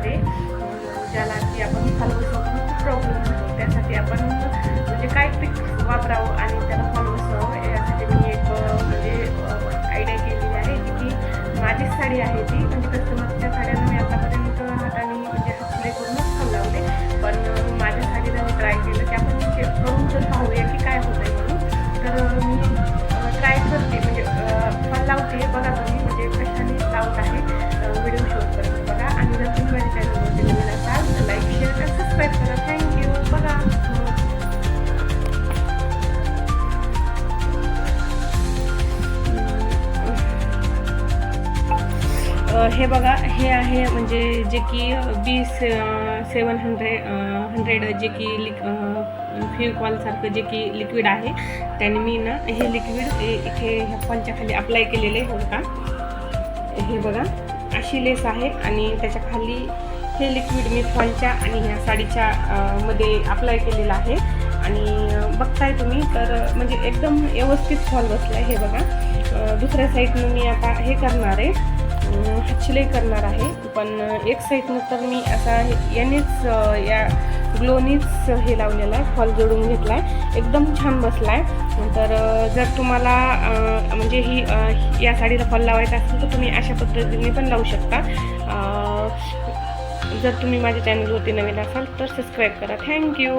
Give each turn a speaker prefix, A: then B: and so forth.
A: आहे, ज्याला की आपण फॉलोअर्सवर खूप प्रॉब्लेम होतो. त्यासाठी आपण म्हणजे काय ट्रिक वापरावं आणि त्याला फॉलोअर्स व्हावं यासाठी मी एक म्हणजे आयडिया केलेली आहे, की माझीच साडी आहे ती. म्हणजे कस्टमरच्या साड्यांना मी आतापर्यंत हाताने म्हणजे हातले करूनच खाऊ लावले, पण माझ्या साडीला मी ट्राय केलं की आपण करून तर पाहूया की काय होतं आहे म्हणून. तर मी ट्राय करते म्हणजे फॉल लावते. बघा तुम्ही म्हणजे कशाने लावत आहे, व्हिडिओ शूट करते बघा. आणि जर तुम्ही माझ्या चॅनलवरती नवीन असाल तर लाईक, शेअर आणि सबस्क्राईब करा. थँक्यू. बघा हे बघा, हे आहे म्हणजे जे की B700 जे की फेविकॉलसारखं जे की लिक्विड आहे, त्याने मी ना हे लिक्विड इथे ह्या फॉलच्या खाली अप्लाय केलेले आहे. हो का, हे बघा अशी लेस आहे आणि त्याच्या खाली हे लिक्विड मी फॉलच्या आणि ह्या साडीच्या मध्ये अप्लाय केलेलं आहे. आणि बघताय तुम्ही तर म्हणजे एकदम व्यवस्थित फॉल बसला आहे. हे बघा, दुसऱ्या साईडनं मी आता हे करणार आहे, हातशिलाई करणार आहे. पण एक साईडनं तर मी असा यानेच या ग्लोनीच हे लावलेलं आहे, फॉल जोडून घेतला आहे, एकदम छान बसला आहे. तर जर तुम्हाला म्हणजे या साडीला फॉल लावायचा असेल तर तुम्ही अशा पद्धतीने पण लावू शकता. जर तुम्ही माझ्या चॅनलवरती नवीन असाल तर सबस्क्राईब करा. थँक्यू.